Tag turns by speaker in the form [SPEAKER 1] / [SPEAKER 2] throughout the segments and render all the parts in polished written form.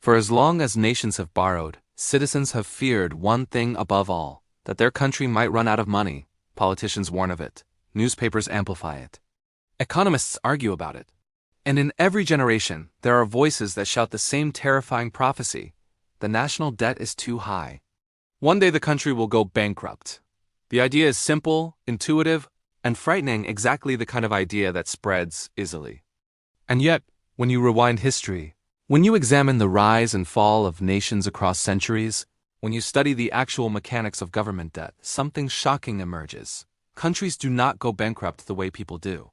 [SPEAKER 1] For as long as nations have borrowed, citizens have feared one thing above all, that their country might run out of money. Politicians warn of it. Newspapers amplify it. Economists argue about it. And in every generation, there are voices that shout the same terrifying prophecy. The national debt is too high. One day the country will go bankrupt. The idea is simple, intuitive, and frightening, exactly the kind of idea that spreads easily. And yet, when you rewind history, when you examine the rise and fall of nations across centuries, when you study the actual mechanics of government debt, something shocking emerges. Countries do not go bankrupt the way people do.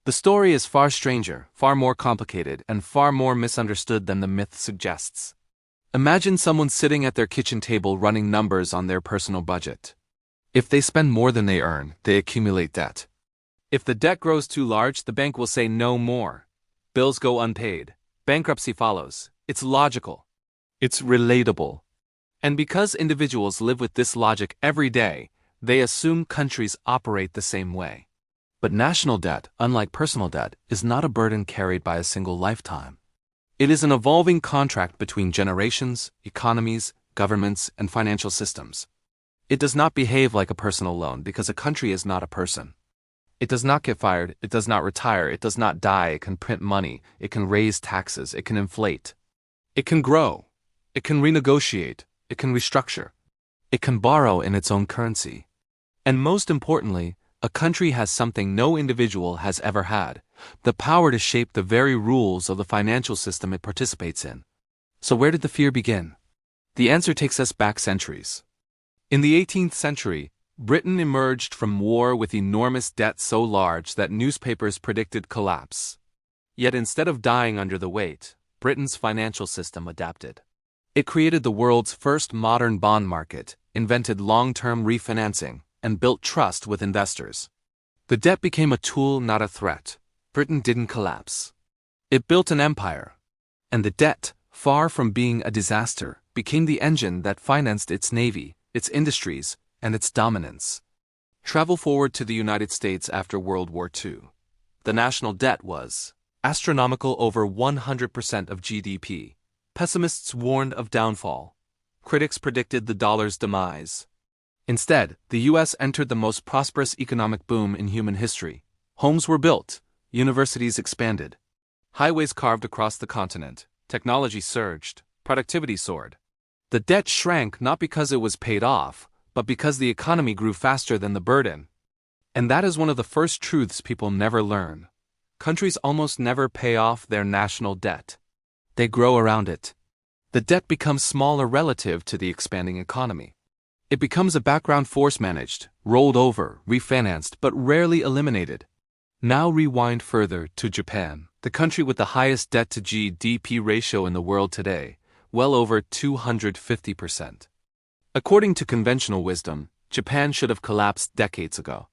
[SPEAKER 1] The story is far stranger, far more complicated, and far more misunderstood than the myth suggests. Imagine someone sitting at their kitchen table running numbers on their personal budget. If they spend more than they earn, they accumulate debt. If the debt grows too large, the bank will say no more. Bills go unpaid. Bankruptcy follows. It's logical. It's relatable. And because individuals live with this logic every day, they assume countries operate the same way. But national debt, unlike personal debt, is not a burden carried by a single lifetime. It is an evolving contract between generations, economies, governments, and financial systems. It does not behave like a personal loan because a country is not a person. It does not get fired, it does not retire, it does not die, it can print money, it can raise taxes, it can inflate. It can grow, it can renegotiate, it can restructure. It can borrow in its own currency. And most importantly, a country has something no individual has ever had: the power to shape the very rules of the financial system it participates in. So where did the fear begin? The answer takes us back centuries. In the 18th century, Britain emerged from war with enormous debt so large that newspapers predicted collapse. Yet instead of dying under the weight, Britain's financial system adapted. It created the world's first modern bond market, invented long-term refinancing, and built trust with investors. The debt became a tool, not a threat. Britain didn't collapse. It built an empire. And the debt, far from being a disaster, became the engine that financed its navy, its industries, and its dominance. Travel forward to the United States after World War II. The national debt was astronomical, over 100% of GDP. Pessimists warned of downfall. Critics predicted the dollar's demise. Instead, the U.S. entered the most prosperous economic boom in human history. Homes were built, universities expanded, highways carved across the continent, technology surged, productivity soared. The debt shrank not because it was paid off, but because the economy grew faster than the burden. And that is one of the first truths people never learn. Countries almost never pay off their national debt. They grow around it. The debt becomes smaller relative to the expanding economy. It becomes a background force, managed, rolled over, refinanced, but rarely eliminated. Now rewind further to Japan, the country with the highest debt to GDP ratio in the world today, well over 250%. According to conventional wisdom, Japan should have collapsed decades ago.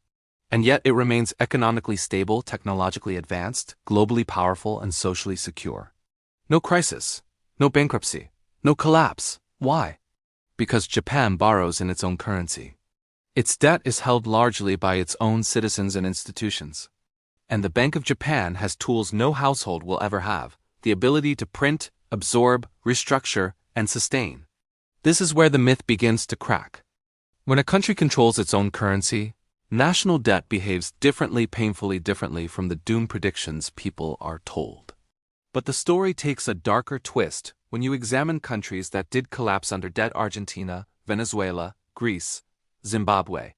[SPEAKER 1] And yet it remains economically stable, technologically advanced, globally powerful, and socially secure. No crisis, no bankruptcy, no collapse. Why? Because Japan borrows in its own currency. Its debt is held largely by its own citizens and institutions. And the Bank of Japan has tools no household will ever have: the ability to print, absorb, restructure, and sustain. This is where the myth begins to crack. When a country controls its own currency, national debt behaves differently, painfully differently from the doom predictions people are told. But the story takes a darker twist when you examine countries that did collapse under debt: Argentina, Venezuela, Greece, Zimbabwe.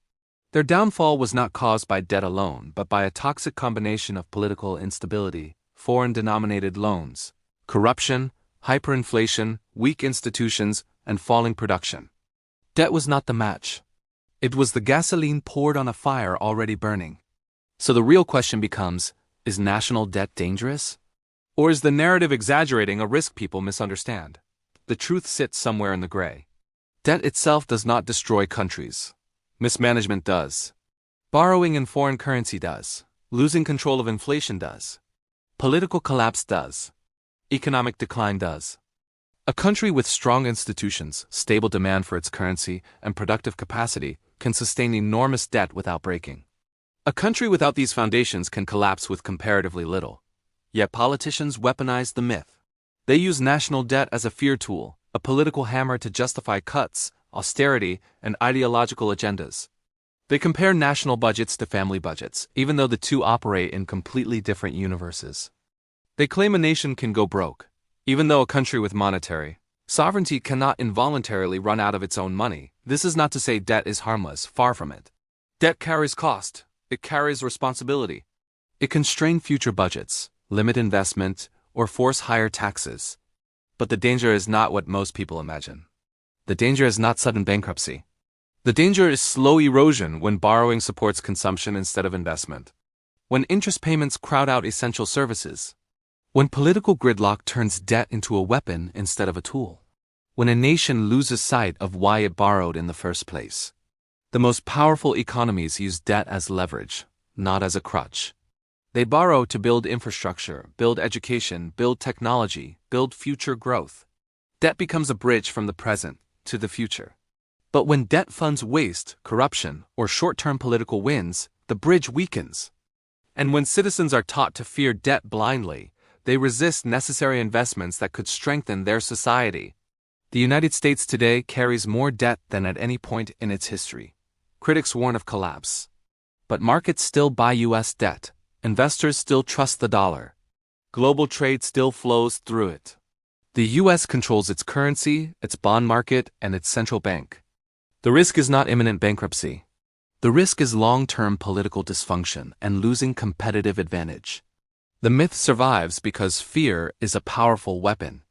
[SPEAKER 1] Their downfall was not caused by debt alone, but by a toxic combination of political instability, foreign-denominated loans, corruption, hyperinflation, weak institutions, and falling production. Debt was not the match. It was the gasoline poured on a fire already burning. So the real question becomes, is national debt dangerous? Or is the narrative exaggerating a risk people misunderstand? The truth sits somewhere in the gray. Debt itself does not destroy countries. Mismanagement does. Borrowing in foreign currency does. Losing control of inflation does. Political collapse does. Economic decline does. A country with strong institutions, stable demand for its currency, and productive capacity can sustain enormous debt without breaking. A country without these foundations can collapse with comparatively little. Yet politicians weaponize the myth. They use national debt as a fear tool, a political hammer to justify cuts, austerity, and ideological agendas. They compare national budgets to family budgets, even though the two operate in completely different universes. They claim a nation can go broke, even though a country with monetary sovereignty cannot involuntarily run out of its own money. This is not to say debt is harmless, far from it. Debt carries cost, it carries responsibility. It can strain future budgets, limit investment, or force higher taxes. But the danger is not what most people imagine. The danger is not sudden bankruptcy. The danger is slow erosion when borrowing supports consumption instead of investment. When interest payments crowd out essential services. When political gridlock turns debt into a weapon instead of a tool. When a nation loses sight of why it borrowed in the first place. The most powerful economies use debt as leverage, not as a crutch. They borrow to build infrastructure, build education, build technology, build future growth. Debt becomes a bridge from the present to the future. But when debt funds waste, corruption, or short-term political wins, the bridge weakens. And when citizens are taught to fear debt blindly, they resist necessary investments that could strengthen their society. The United States today carries more debt than at any point in its history. Critics warn of collapse. But markets still buy U.S. debt. Investors still trust the dollar. Global trade still flows through it. The U.S. controls its currency, its bond market, and its central bank. The risk is not imminent bankruptcy. The risk is long-term political dysfunction and losing competitive advantage. The myth survives because fear is a powerful weapon.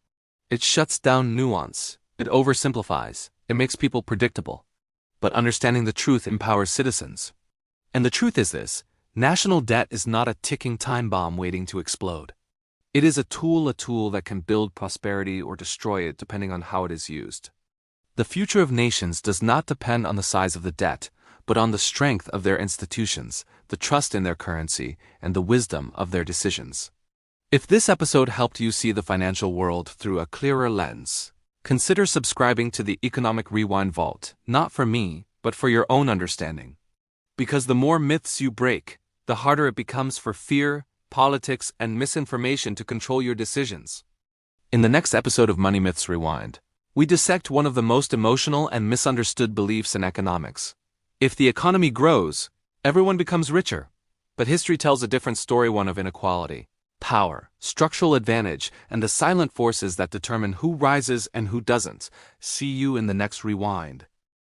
[SPEAKER 1] It shuts down nuance, it oversimplifies, it makes people predictable. But understanding the truth empowers citizens. And the truth is this: national debt is not a ticking time bomb waiting to explode. It is a tool that can build prosperity or destroy it depending on how it is used. The future of nations does not depend on the size of the debt, but on the strength of their institutions, the trust in their currency, and the wisdom of their decisions. If this episode helped you see the financial world through a clearer lens, consider subscribing to the Economic Rewind Vault, not for me, but for your own understanding. Because the more myths you break, the harder it becomes for fear, politics, and misinformation to control your decisions. In the next episode of Money Myths Rewind, we dissect one of the most emotional and misunderstood beliefs in economics. If the economy grows, everyone becomes richer. But history tells a different story, one of inequality, power, structural advantage, and the silent forces that determine who rises and who doesn't. See you in the next rewind.